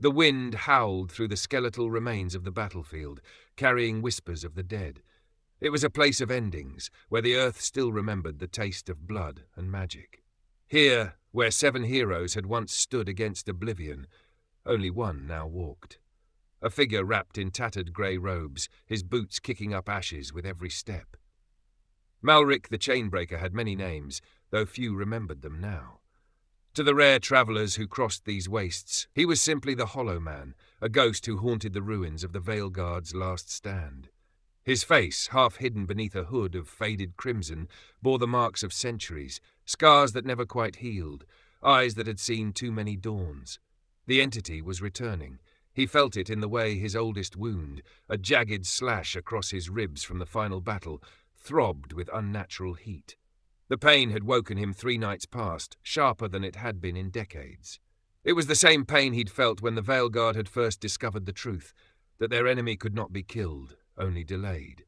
The wind howled through the skeletal remains of the battlefield, carrying whispers of the dead. It was a place of endings, where the earth still remembered the taste of blood and magic. Here, where 7 heroes had once stood against oblivion, only one now walked. A figure wrapped in tattered grey robes, his boots kicking up ashes with every step. Malrik the Chainbreaker had many names, though few remembered them now. To the rare travellers who crossed these wastes, he was simply the Hollow Man, a ghost who haunted the ruins of the Veilguard's last stand. His face, half hidden beneath a hood of faded crimson, bore the marks of centuries, scars that never quite healed, eyes that had seen too many dawns. The entity was returning. He felt it in the way his oldest wound, a jagged slash across his ribs from the final battle, throbbed with unnatural heat. The pain had woken him 3 nights past, sharper than it had been in decades. It was the same pain he'd felt when the Veilguard had first discovered the truth, that their enemy could not be killed, only delayed.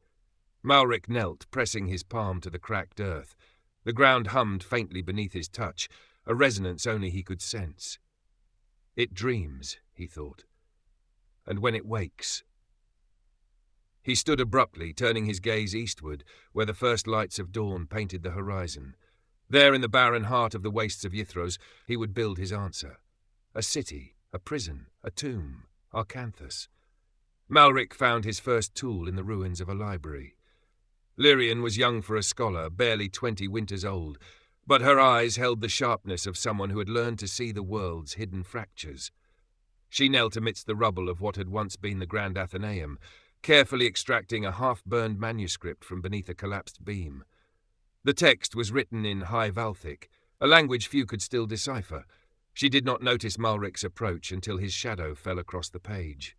Malrik knelt, pressing his palm to the cracked earth. The ground hummed faintly beneath his touch, a resonance only he could sense. It dreams, he thought, and when it wakes... He stood abruptly, turning his gaze eastward, where the first lights of dawn painted the horizon. There in the barren heart of the wastes of Yithros, he would build his answer. A city, a prison, a tomb, Arcanthas. Malrik found his first tool in the ruins of a library. Lyrian was young for a scholar, barely 20 winters old, but her eyes held the sharpness of someone who had learned to see the world's hidden fractures. She knelt amidst the rubble of what had once been the Grand Athenaeum, carefully extracting a half-burned manuscript from beneath a collapsed beam. The text was written in High Valthic, a language few could still decipher. She did not notice Malrik's approach until his shadow fell across the page.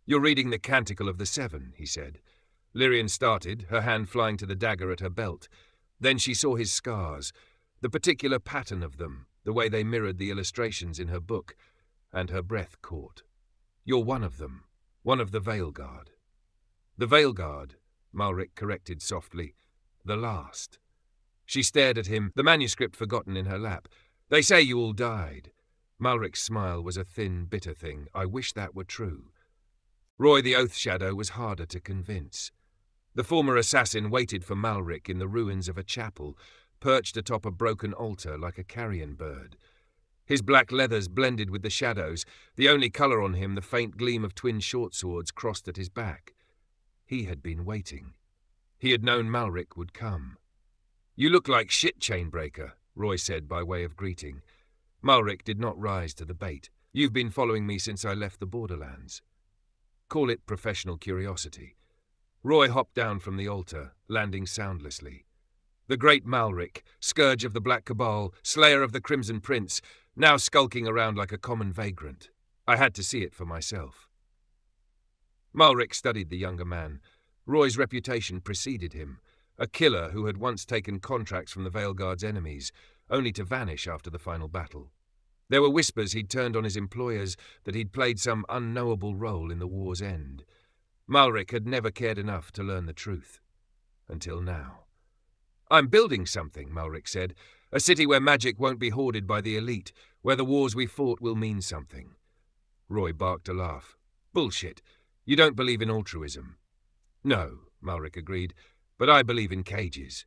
"You're reading the Canticle of the Seven," he said. Lyrian started, her hand flying to the dagger at her belt. Then she saw his scars, the particular pattern of them, the way they mirrored the illustrations in her book, and her breath caught. "You're one of them. One of the Veilguard." "The Veilguard," Malrik corrected softly. "The last." She stared at him, the manuscript forgotten in her lap. "They say you all died." Malrik's smile was a thin, bitter thing. "I wish that were true." Roy the Oath Shadow was harder to convince. The former assassin waited for Malrik in the ruins of a chapel, perched atop a broken altar like a carrion bird. His black leathers blended with the shadows, the only colour on him the faint gleam of twin short swords crossed at his back. He had been waiting. He had known Malrik would come. "You look like shit, Chainbreaker," Roy said by way of greeting. Malrik did not rise to the bait. "You've been following me since I left the Borderlands." Call it professional curiosity. Roy hopped down from the altar, landing soundlessly. The great Malrik, scourge of the Black Cabal, slayer of the Crimson Prince, now skulking around like a common vagrant. I had to see it for myself. Malrik studied the younger man. Roy's reputation preceded him, a killer who had once taken contracts from the Veilguard's enemies, only to vanish after the final battle. There were whispers he'd turned on his employers, that he'd played some unknowable role in the war's end. Malrik had never cared enough to learn the truth. Until now. "I'm building something," Malrik said. "A city where magic won't be hoarded by the elite, where the wars we fought will mean something." Roy barked a laugh. "Bullshit. You don't believe in altruism." "No," Malrik agreed, "but I believe in cages."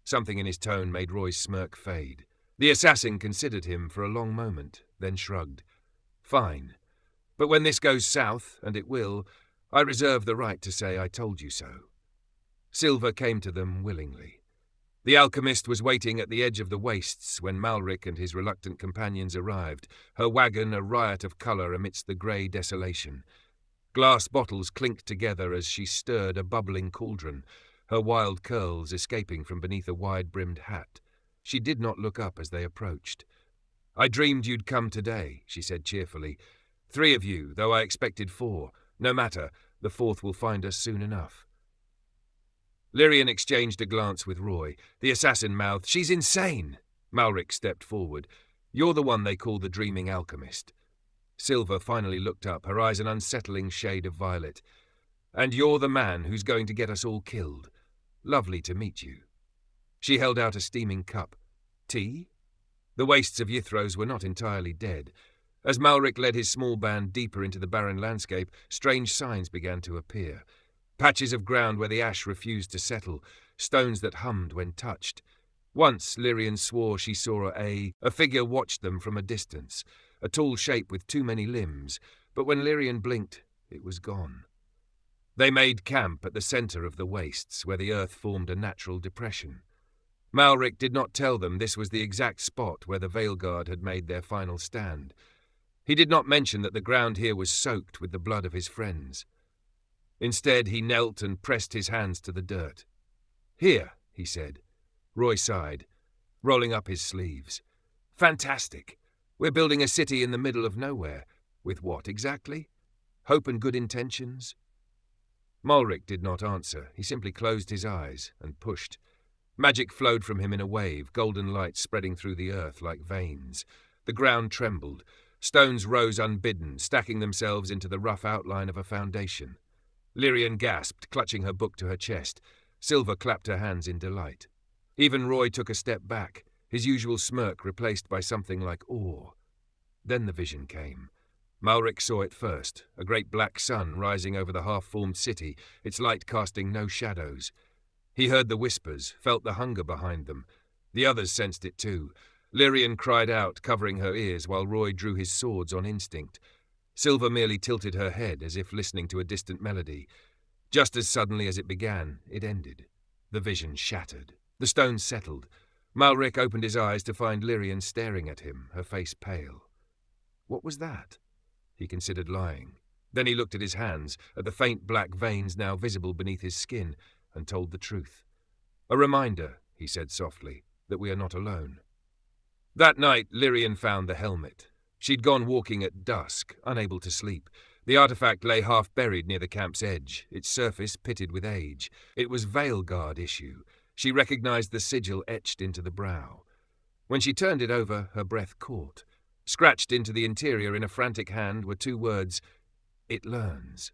Something in his tone made Roy's smirk fade. The assassin considered him for a long moment, then shrugged. "Fine. But when this goes south, and it will, I reserve the right to say I told you so." Silver came to them willingly. The alchemist was waiting at the edge of the wastes when Malrik and his reluctant companions arrived, her wagon a riot of colour amidst the grey desolation. Glass bottles clinked together as she stirred a bubbling cauldron, her wild curls escaping from beneath a wide-brimmed hat. She did not look up as they approached. "I dreamed you'd come today," she said cheerfully. "3 of you, though I expected 4. No matter, the 4th will find us soon enough." Lyrian exchanged a glance with Roy. The assassin mouthed, "She's insane!" Malrik stepped forward. "You're the one they call the dreaming alchemist." Silver finally looked up, her eyes an unsettling shade of violet. "And you're the man who's going to get us all killed. Lovely to meet you." She held out a steaming cup. "Tea?" The wastes of Yithros were not entirely dead. As Malrik led his small band deeper into the barren landscape, strange signs began to appear. Patches of ground where the ash refused to settle, stones that hummed when touched. Once Lyrian swore she saw a figure watched them from a distance, a tall shape with too many limbs, but when Lyrian blinked, it was gone. They made camp at the centre of the wastes, where the earth formed a natural depression. Malrik did not tell them this was the exact spot where the Veilguard had made their final stand. He did not mention that the ground here was soaked with the blood of his friends. Instead, he knelt and pressed his hands to the dirt. "Here," he said. Roy sighed, rolling up his sleeves. "Fantastic. We're building a city in the middle of nowhere. With what exactly? Hope and good intentions?" Malrik did not answer. He simply closed his eyes and pushed. Magic flowed from him in a wave, golden light spreading through the earth like veins. The ground trembled. Stones rose unbidden, stacking themselves into the rough outline of a foundation. Lyrian gasped, clutching her book to her chest. Silva clapped her hands in delight. Even Roy took a step back, his usual smirk replaced by something like awe. Then the vision came. Malrik saw it first, a great black sun rising over the half-formed city, its light casting no shadows. He heard the whispers, felt the hunger behind them. The others sensed it too. Lyrian cried out, covering her ears, while Roy drew his swords on instinct. Silva merely tilted her head, as if listening to a distant melody. Just as suddenly as it began, it ended. The vision shattered. The stones settled. Malrik opened his eyes to find Lyrian staring at him, her face pale. What was that? He considered lying. Then he looked at his hands, at the faint black veins now visible beneath his skin, and told the truth. "A reminder," he said softly, "that we are not alone." That night, Lyrian found the helmet. She'd gone walking at dusk, unable to sleep. The artifact lay half-buried near the camp's edge, its surface pitted with age. It was Veilguard issue. She recognized the sigil etched into the brow. When she turned it over, her breath caught. Scratched into the interior in a frantic hand were two words, "It learns."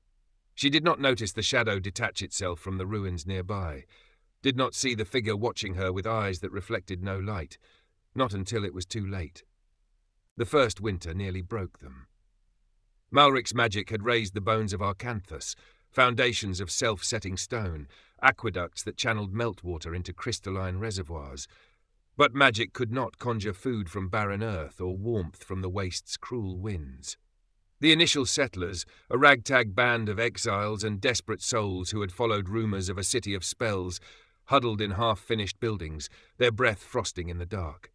She did not notice the shadow detach itself from the ruins nearby, did not see the figure watching her with eyes that reflected no light, not until it was too late. The first winter nearly broke them. Malrik's magic had raised the bones of Arcanthas, foundations of self-setting stone, aqueducts that channeled meltwater into crystalline reservoirs. But magic could not conjure food from barren earth or warmth from the waste's cruel winds. The initial settlers, a ragtag band of exiles and desperate souls who had followed rumours of a city of spells, huddled in half-finished buildings, their breath frosting in the dark.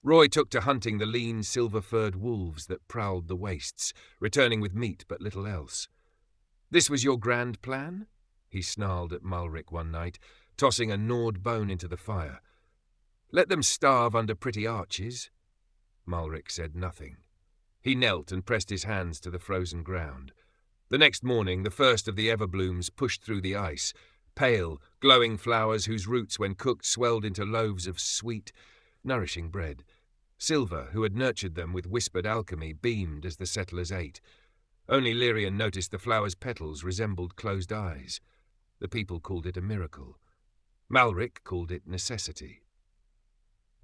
Roy took to hunting the lean, silver-furred wolves that prowled the wastes, returning with meat but little else. "This was your grand plan?" he snarled at Malrik one night, tossing a gnawed bone into the fire. "Let them starve under pretty arches." Malrik said nothing. He knelt and pressed his hands to the frozen ground. The next morning, the first of the everblooms pushed through the ice, pale, glowing flowers whose roots, when cooked, swelled into loaves of sweet, nourishing bread. Silva, who had nurtured them with whispered alchemy, beamed as the settlers ate. Only Lyrian noticed the flower's petals resembled closed eyes. The people called it a miracle. Malrik called it necessity.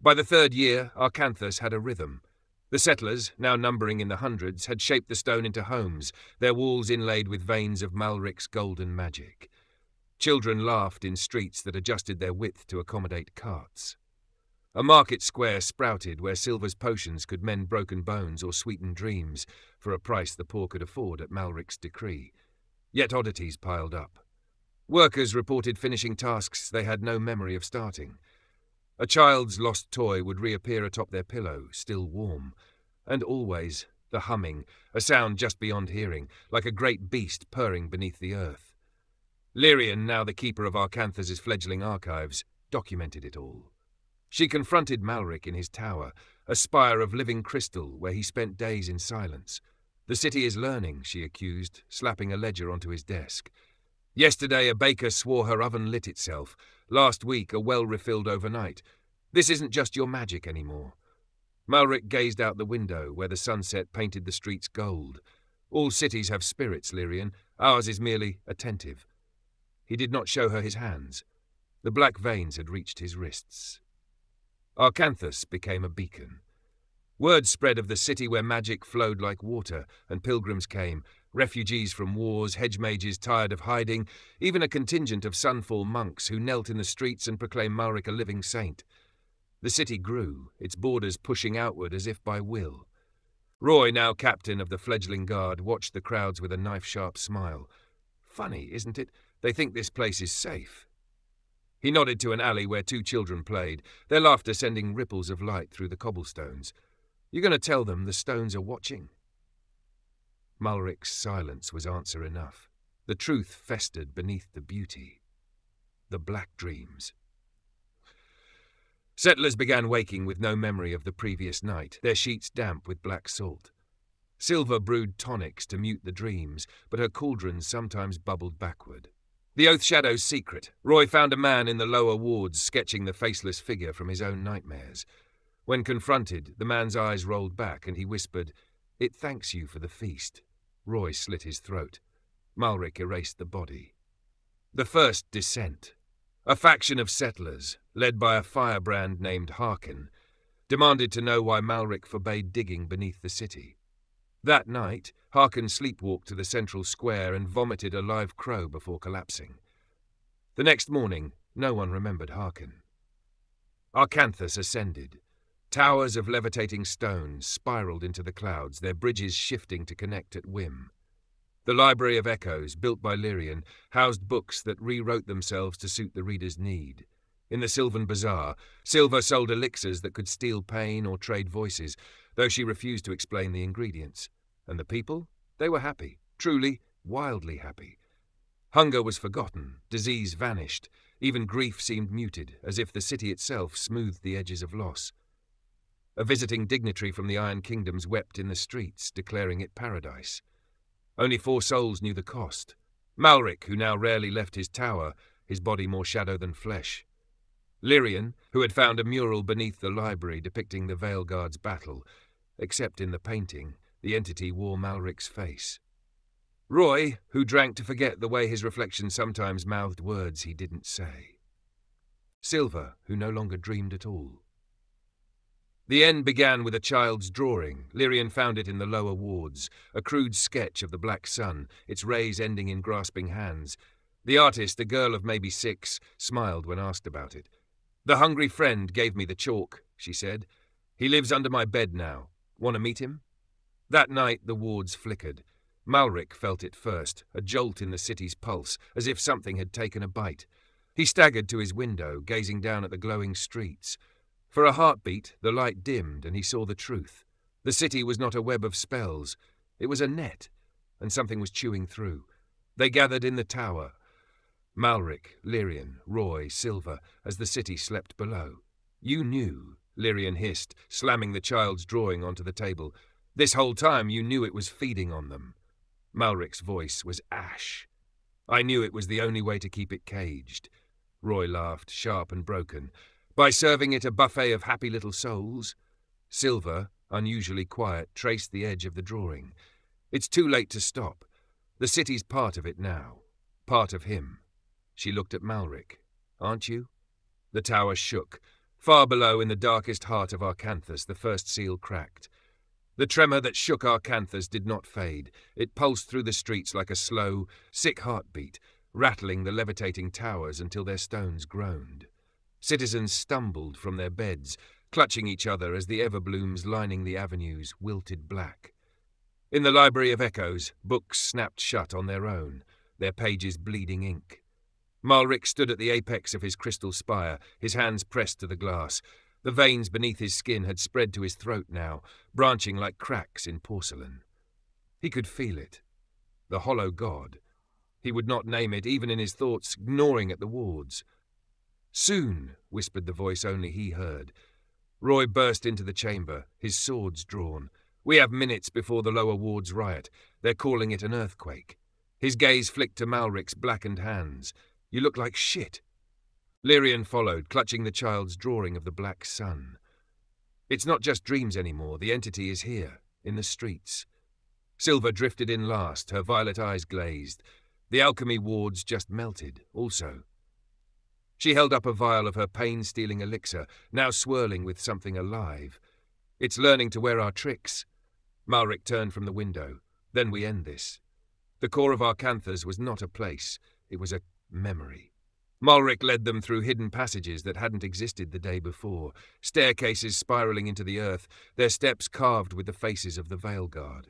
By the third year, Arcanthas had a rhythm. The settlers, now numbering in the hundreds, had shaped the stone into homes, their walls inlaid with veins of Malrik's golden magic. Children laughed in streets that adjusted their width to accommodate carts. A market square sprouted where Silva's potions could mend broken bones or sweeten dreams, for a price the poor could afford at Malrik's decree. Yet oddities piled up. Workers reported finishing tasks they had no memory of starting. A child's lost toy would reappear atop their pillow, still warm. And always, the humming, a sound just beyond hearing, like a great beast purring beneath the earth. Lyrian, now the keeper of Arcanthas' fledgling archives, documented it all. She confronted Malrik in his tower, a spire of living crystal where he spent days in silence. "The city is learning," she accused, slapping a ledger onto his desk. "Yesterday a baker swore her oven lit itself. Last week a well refilled overnight. This isn't just your magic anymore." Malrik gazed out the window where the sunset painted the streets gold. "All cities have spirits, Lyrian. Ours is merely attentive." He did not show her his hands. The black veins had reached his wrists. Arcanthas became a beacon. Word spread of the city where magic flowed like water, and pilgrims came, refugees from wars, hedge mages tired of hiding, even a contingent of Sunfall monks who knelt in the streets and proclaimed Malrik a living saint. The city grew, its borders pushing outward as if by will. Roy, now captain of the fledgling guard, watched the crowds with a knife-sharp smile. Funny, isn't it? They think this place is safe. He nodded to an alley where two children played, their laughter sending ripples of light through the cobblestones. "You going to tell them the stones are watching?" Malrik's silence was answer enough. The truth festered beneath the beauty. The black dreams. Settlers began waking with no memory of the previous night, their sheets damp with black salt. Silver brewed tonics to mute the dreams, but her cauldrons sometimes bubbled backward. The Oath Shadow's secret. Roy found a man in the lower wards sketching the faceless figure from his own nightmares. When confronted, the man's eyes rolled back and he whispered, "It thanks you for the feast." Roy slit his throat. Malrik erased the body. The first descent. A faction of settlers, led by a firebrand named Harkin, demanded to know why Malrik forbade digging beneath the city. That night, Harkin sleepwalked to the central square and vomited a live crow before collapsing. The next morning, no one remembered Harkin. Arcanthas ascended. Towers of levitating stones spiraled into the clouds, their bridges shifting to connect at whim. The Library of Echoes, built by Lyrian, housed books that rewrote themselves to suit the reader's need. In the Sylvan Bazaar, Silver sold elixirs that could steal pain or trade voices, though she refused to explain the ingredients. And the people? They were happy, truly, wildly happy. Hunger was forgotten, disease vanished, even grief seemed muted, as if the city itself smoothed the edges of loss. A visiting dignitary from the Iron Kingdoms wept in the streets, declaring it paradise. Only 4 souls knew the cost. Malrik, who now rarely left his tower, his body more shadow than flesh. Lyrian, who had found a mural beneath the library depicting the Veilguard's battle, except in the painting, the entity wore Malrik's face. Roy, who drank to forget the way his reflection sometimes mouthed words he didn't say. Silver, who no longer dreamed at all. The end began with a child's drawing. Lyrian found it in the lower wards, a crude sketch of the black sun, its rays ending in grasping hands. The artist, a girl of maybe 6, smiled when asked about it. "The hungry friend gave me the chalk," she said. "He lives under my bed now. Want to meet him?" That night the wards flickered. Malrik felt it first, a jolt in the city's pulse, as if something had taken a bite. He staggered to his window, gazing down at the glowing streets. For a heartbeat, the light dimmed and he saw the truth. The city was not a web of spells. It was a net, and something was chewing through. They gathered in the tower. Malrik, Lyrian, Roy, Silver, as the city slept below. "You knew," Lyrian hissed, slamming the child's drawing onto the table. "This whole time you knew it was feeding on them." Malrik's voice was ash. "I knew it was the only way to keep it caged." Roy laughed, sharp and broken. "By serving it a buffet of happy little souls?" Silver, unusually quiet, traced the edge of the drawing. "It's too late to stop. The city's part of it now. Part of him." She looked at Malrik. "Aren't you?" The tower shook. Far below, in the darkest heart of Arcanthas, the first seal cracked. The tremor that shook Arcanthas did not fade. It pulsed through the streets like a slow, sick heartbeat, rattling the levitating towers until their stones groaned. Citizens stumbled from their beds, clutching each other as the everblooms lining the avenues wilted black. In the Library of Echoes, books snapped shut on their own, their pages bleeding ink. Malrik stood at the apex of his crystal spire, his hands pressed to the glass. The veins beneath his skin had spread to his throat now, branching like cracks in porcelain. He could feel it. The hollow god. He would not name it, even in his thoughts, gnawing at the wards. "Soon," whispered the voice only he heard. Roy burst into the chamber, his swords drawn. "We have minutes before the lower wards riot. They're calling it an earthquake." His gaze flicked to Malrik's blackened hands. "You look like shit." Lyrian followed, clutching the child's drawing of the black sun. "It's not just dreams anymore. The entity is here, in the streets." Silver drifted in last, her violet eyes glazed. The alchemy wards just melted, also. She held up a vial of her pain-stealing elixir, now swirling with something alive. It's learning to wear our tricks. Malrik turned from the window. Then we end this. The core of Arcanthas was not a place. It was a memory. Malrik led them through hidden passages that hadn't existed the day before, staircases spiralling into the earth, their steps carved with the faces of the Veil Guard.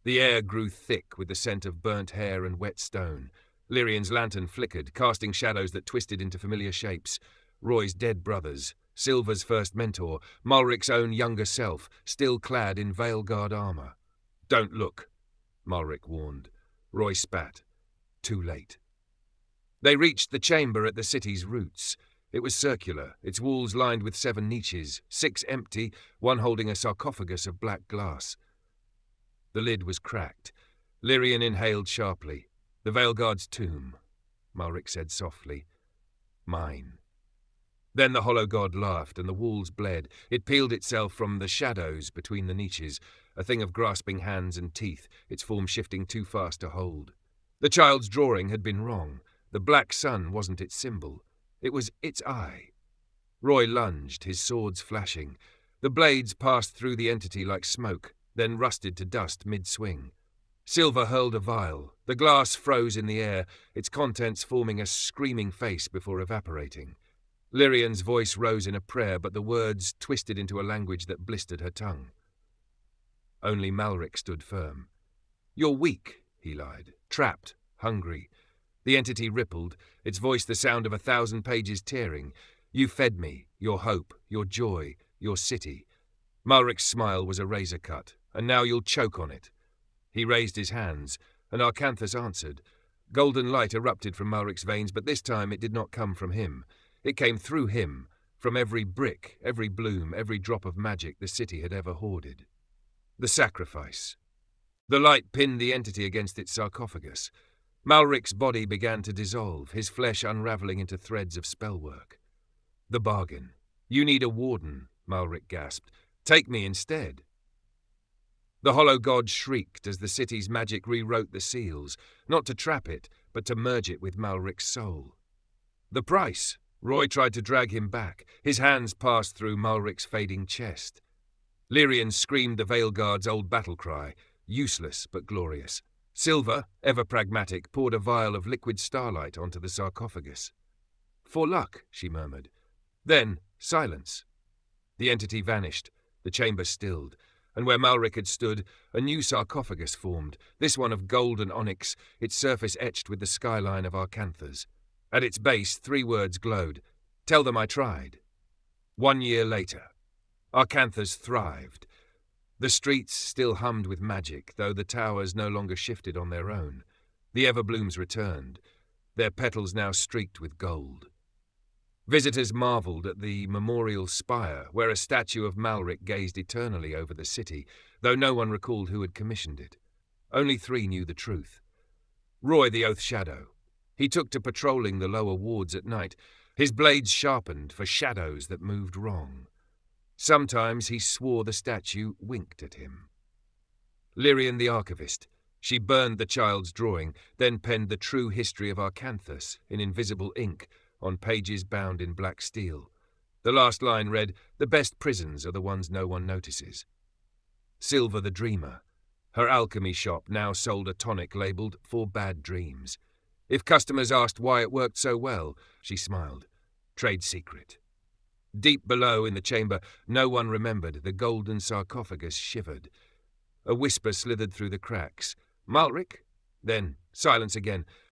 The air grew thick with the scent of burnt hair and wet stone. Lyrian's lantern flickered, casting shadows that twisted into familiar shapes. Roy's dead brothers, Silver's first mentor, Malrik's own younger self, still clad in Veil Guard armor. "Don't look," Malrik warned. Roy spat. Too late. They reached the chamber at the city's roots. It was circular, its walls lined with 7 niches, 6 empty, one holding a sarcophagus of black glass. The lid was cracked. Lyrian inhaled sharply. "The Veilguard's tomb," Malrik said softly. "Mine." Then the hollow god laughed, and the walls bled. It peeled itself from the shadows between the niches, a thing of grasping hands and teeth, its form shifting too fast to hold. The child's drawing had been wrong. The black sun wasn't its symbol. It was its eye. Roy lunged, his swords flashing. The blades passed through the entity like smoke, then rusted to dust mid-swing. Silver hurled a vial. The glass froze in the air, its contents forming a screaming face before evaporating. Lyrian's voice rose in a prayer, but the words twisted into a language that blistered her tongue. Only Malrik stood firm. "You're weak," he lied. "Trapped, hungry." The entity rippled, its voice the sound of 1,000 pages tearing. "You fed me, your hope, your joy, your city." Malrik's smile was a razor cut. "And now you'll choke on it." He raised his hands, and Arcanthas answered. Golden light erupted from Malrik's veins, but this time it did not come from him. It came through him, from every brick, every bloom, every drop of magic the city had ever hoarded. The sacrifice. The light pinned the entity against its sarcophagus. Malrik's body began to dissolve, his flesh unraveling into threads of spellwork. "The bargain. You need a warden," Malrik gasped. "Take me instead." The hollow god shrieked as the city's magic rewrote the seals, not to trap it, but to merge it with Malrik's soul. "The price." Roy tried to drag him back. His hands passed through Malrik's fading chest. Lyrian screamed the Veilguard's old battle cry, useless but glorious. Silver, ever pragmatic, poured a vial of liquid starlight onto the sarcophagus. "For luck," she murmured. Then, silence. The entity vanished, the chamber stilled, and where Malrik had stood, a new sarcophagus formed, this one of gold and onyx, its surface etched with the skyline of Arcanthas. At its base, 3 words glowed. "Tell them I tried." 1 year later. Arcanthas thrived. The streets still hummed with magic, though the towers no longer shifted on their own. The everblooms returned, their petals now streaked with gold. Visitors marveled at the memorial spire, where a statue of Malrik gazed eternally over the city, though no one recalled who had commissioned it. Only 3 knew the truth. Roy the Oath Shadow. He took to patrolling the lower wards at night, his blades sharpened for shadows that moved wrong. Sometimes he swore the statue winked at him. Lyrian the Archivist. She burned the child's drawing, then penned the true history of Arcanthas in invisible ink on pages bound in black steel. The last line read, "The best prisons are the ones no one notices." Silver the Dreamer. Her alchemy shop now sold a tonic labelled "For Bad Dreams." If customers asked why it worked so well, she smiled. Trade secret. Deep below in the chamber, no one remembered. The golden sarcophagus shivered. A whisper slithered through the cracks. "Malrik?" Then silence again.